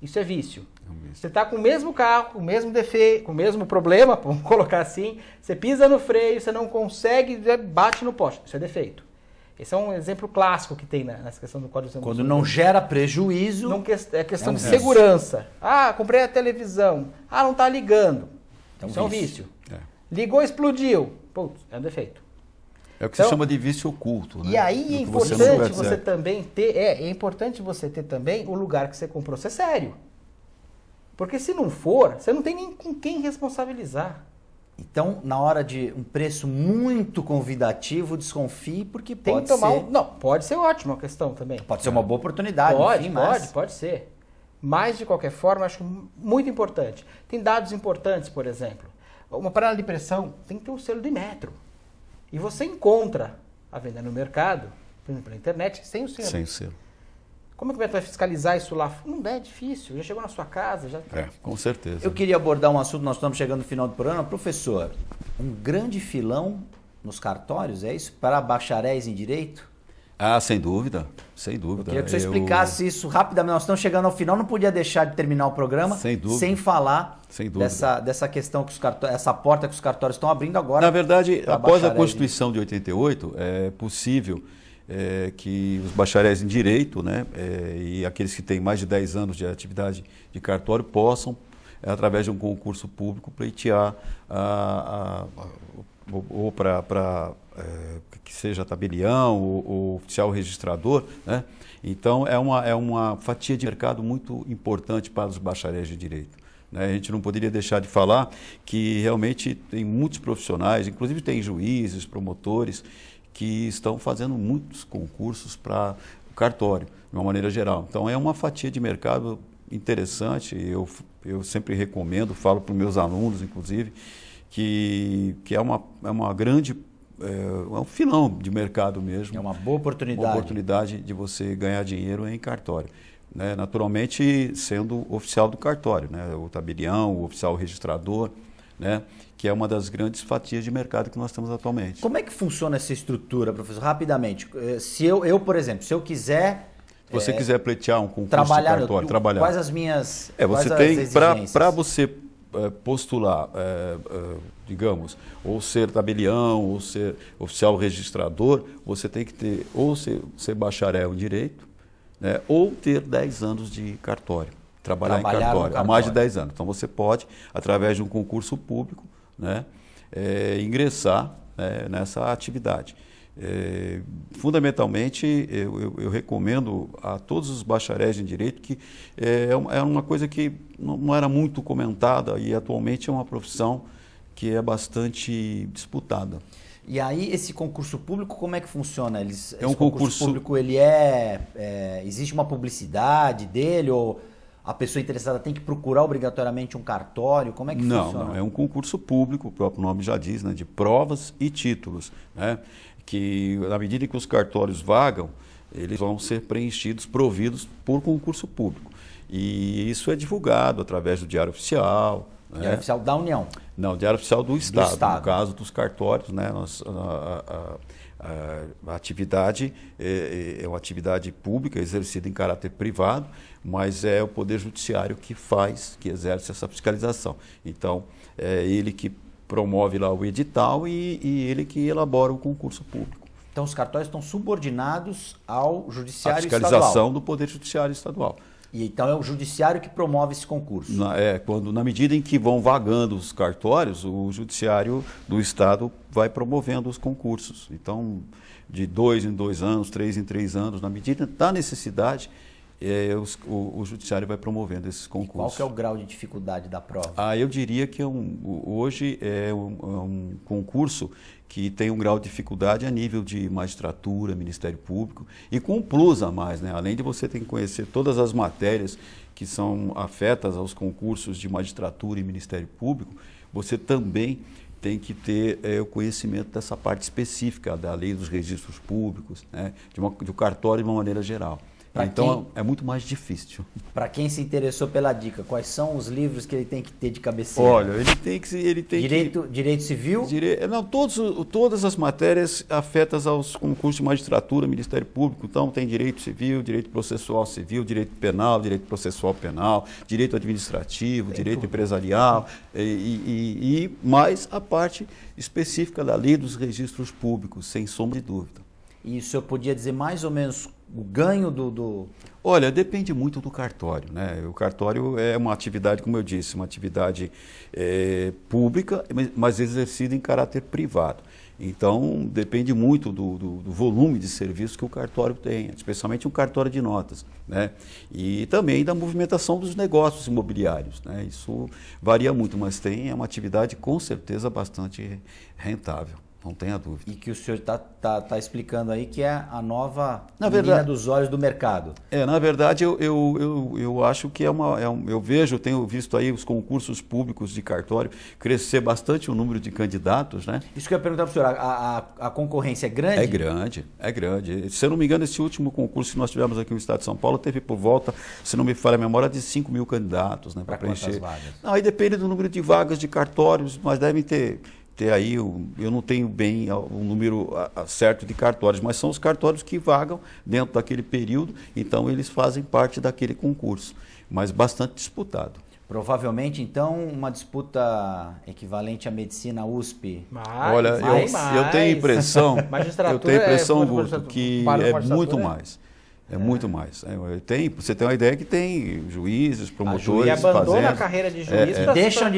Isso é vício. Você está com o mesmo carro, com o mesmo defeito, com o mesmo problema, vamos colocar assim, você pisa no freio, você não consegue, bate no poste. Isso é defeito. Esse é um exemplo clássico que tem nessa questão do Código de Defesa do Consumidor. Quando não gera prejuízo... É questão de segurança. Comprei a televisão. Não está ligando. Isso é um vício. Ligou, explodiu. Putz, é um defeito. É o que se chama de vício oculto. Né? E aí é importante você também ter... É importante você ter também o lugar que você comprou ser sério. Porque se não for, você não tem nem com quem responsabilizar. Então, na hora de um preço muito convidativo, desconfie, porque tem pode que tomar ser... Não, pode ser ótima a questão também. Pode ser uma boa oportunidade. Pode ser. Mas, de qualquer forma, acho muito importante. Tem dados importantes, por exemplo. Uma panela de pressão tem que ter o selo de metro. E você encontra a venda no mercado, por exemplo, na internet, sem o selo. Sem o selo. Como é que vai fiscalizar isso lá? Não é difícil, já chegou na sua casa. Com certeza. Eu queria abordar um assunto, nós estamos chegando no final do programa. Professor, um grande filão nos cartórios, é isso? Para bacharéis em direito? Sem dúvida, sem dúvida. Eu queria que você explicasse isso rapidamente. Nós estamos chegando ao final, não podia deixar de terminar o programa sem falar dessa questão que essa porta que os cartórios estão abrindo agora. Na verdade, após a Constituição de 88, é possível que os bacharéis em direito, né, e aqueles que têm mais de 10 anos de atividade de cartório possam, através de um concurso público, pleitear ou para que seja tabelião ou oficial registrador, né? Então é uma fatia de mercado muito importante para os bacharéis de direito. Né? A gente não poderia deixar de falar que realmente tem muitos profissionais, inclusive tem juízes, promotores, que estão fazendo muitos concursos para o cartório, de uma maneira geral. Então é uma fatia de mercado interessante, eu sempre recomendo, falo para os meus alunos, inclusive, que é uma grande, é um filão de mercado mesmo. É uma boa oportunidade. Uma oportunidade de você ganhar dinheiro em cartório. Né? Naturalmente, sendo oficial do cartório, né? O tabelião, o oficial registrador, né? Que é uma das grandes fatias de mercado que nós temos atualmente. Como é que funciona essa estrutura, professor? Rapidamente. Se eu por exemplo, se eu quiser... Se você quiser pleitear um concurso de cartório, trabalhar. Quais as minhas você tem, para você postular, digamos, ou ser tabelião, ou ser oficial registrador, você tem que ter, ou ser bacharel em direito, né, ou ter 10 anos de cartório. Trabalhar em cartório há mais de 10 anos. Então você pode, através de um concurso público, né, ingressar nessa atividade. Fundamentalmente, eu recomendo a todos os bacharéis em direito que é uma coisa que não era muito comentada e atualmente é uma profissão que é bastante disputada. E aí esse concurso público, como é que funciona? Esse concurso público, existe uma publicidade dele ou a pessoa interessada tem que procurar obrigatoriamente um cartório? Como é que funciona? Não, é um concurso público, o próprio nome já diz, né, de provas e títulos, né, que na medida que os cartórios vagam, eles vão ser preenchidos, providos por concurso público. E isso é divulgado através do Diário Oficial. Diário Oficial da União. Não, Diário Oficial do Estado. No caso dos cartórios, né? A atividade é uma atividade pública, exercida em caráter privado, mas é o Poder Judiciário que exerce essa fiscalização. Então, é ele que promove lá o edital e ele que elabora o concurso público. Então, os cartórios estão subordinados ao Judiciário Estadual. A fiscalização do Poder Judiciário Estadual. E então é o Judiciário que promove esse concurso? Na medida em que vão vagando os cartórios, o Judiciário do Estado vai promovendo os concursos. Então, de 2 em 2 anos, 3 em 3 anos, na medida da necessidade, o Judiciário vai promovendo esses concursos. E qual que é o grau de dificuldade da prova? Eu diria que hoje é um concurso que tem um grau de dificuldade a nível de magistratura, Ministério Público, e com um plus a mais, né? Além de você ter que conhecer todas as matérias que são afetas aos concursos de magistratura e Ministério Público, você também tem que ter o conhecimento dessa parte específica da lei dos registros públicos, né? Do cartório de uma maneira geral. Então é muito mais difícil. Para quem se interessou pela dica, quais são os livros que ele tem que ter de cabeceira? Olha, ele tem Direito Civil? Todas as matérias afetas aos concursos de magistratura, Ministério Público. Então tem Direito Civil, Direito Processual Civil, Direito Penal, Direito Processual Penal, Direito Administrativo, Direito Empresarial e mais a parte específica da lei dos registros públicos, sem sombra de dúvida. E o senhor podia dizer mais ou menos o ganho do... Olha, depende muito do cartório, né? O cartório é uma atividade, como eu disse, uma atividade pública, mas exercida em caráter privado. Então, depende muito do volume de serviço que o cartório tem, especialmente um cartório de notas, né? E também da movimentação dos negócios imobiliários, né? Isso varia muito, mas é uma atividade com certeza bastante rentável. Não tenha dúvida. E que o senhor está explicando aí que é a nova menina dos olhos do mercado. Na verdade, eu acho que tenho visto aí os concursos públicos de cartório crescer bastante o número de candidatos, né? Isso que eu ia perguntar para o senhor, a concorrência é grande? É grande. Se eu não me engano, esse último concurso que nós tivemos aqui no estado de São Paulo teve por volta, se não me falha a memória, de 5 mil candidatos, né, para preencher. Vagas? Aí depende do número de vagas de cartórios, mas devem ter aí, eu não tenho bem o número certo de cartórios, mas são os cartórios que vagam dentro daquele período, então eles fazem parte daquele concurso, mas bastante disputado. Provavelmente, então, uma disputa equivalente à medicina USP. Olha, eu tenho a impressão, Guto, que é muito mais. É muito mais. Você tem uma ideia que tem juízes, promotores, abandonam a carreira de juiz e deixam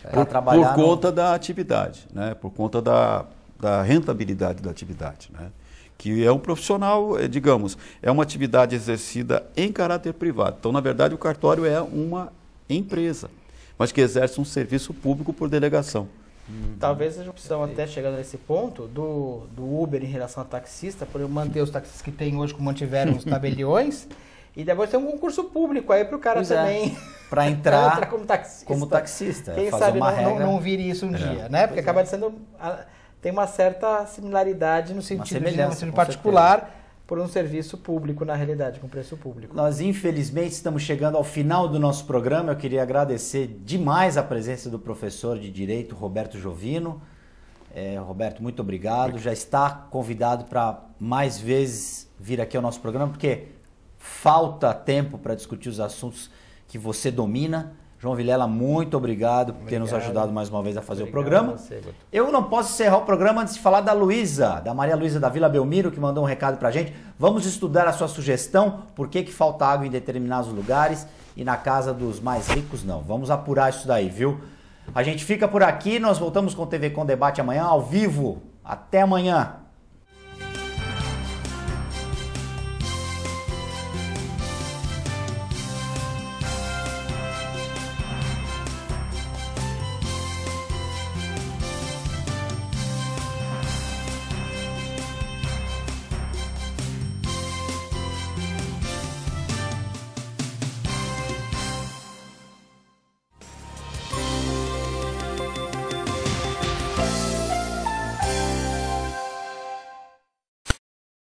para trabalhar. Por conta da atividade, né? Por conta da rentabilidade da atividade, né? Que é um profissional, digamos, é uma atividade exercida em caráter privado. Então, na verdade, o cartório é uma empresa, mas que exerce um serviço público por delegação. Talvez seja opção, até chegando nesse ponto, do Uber em relação a taxista, por manter os taxistas que tem hoje, como mantiveram os tabeliões, e depois tem um concurso público aí para o cara também para entrar como taxista. Quem sabe não vire isso um dia, né? Porque acaba sendo... Tem uma certa similaridade no sentido de um sentido particular por um serviço público, na realidade, com preço público. Nós, infelizmente, estamos chegando ao final do nosso programa. Eu queria agradecer demais a presença do professor de Direito, Roberto Jovino. Roberto, muito obrigado. Já está convidado para mais vezes vir aqui ao nosso programa, porque falta tempo para discutir os assuntos que você domina. João Vilela, muito obrigado por ter nos ajudado mais uma vez a fazer o programa. Eu não posso encerrar o programa antes de falar da Luísa, da Maria Luísa da Vila Belmiro, que mandou um recado pra gente. Vamos estudar a sua sugestão, por que falta água em determinados lugares e na casa dos mais ricos não. Vamos apurar isso daí, viu? A gente fica por aqui, nós voltamos com o TV Com Debate amanhã, ao vivo. Até amanhã.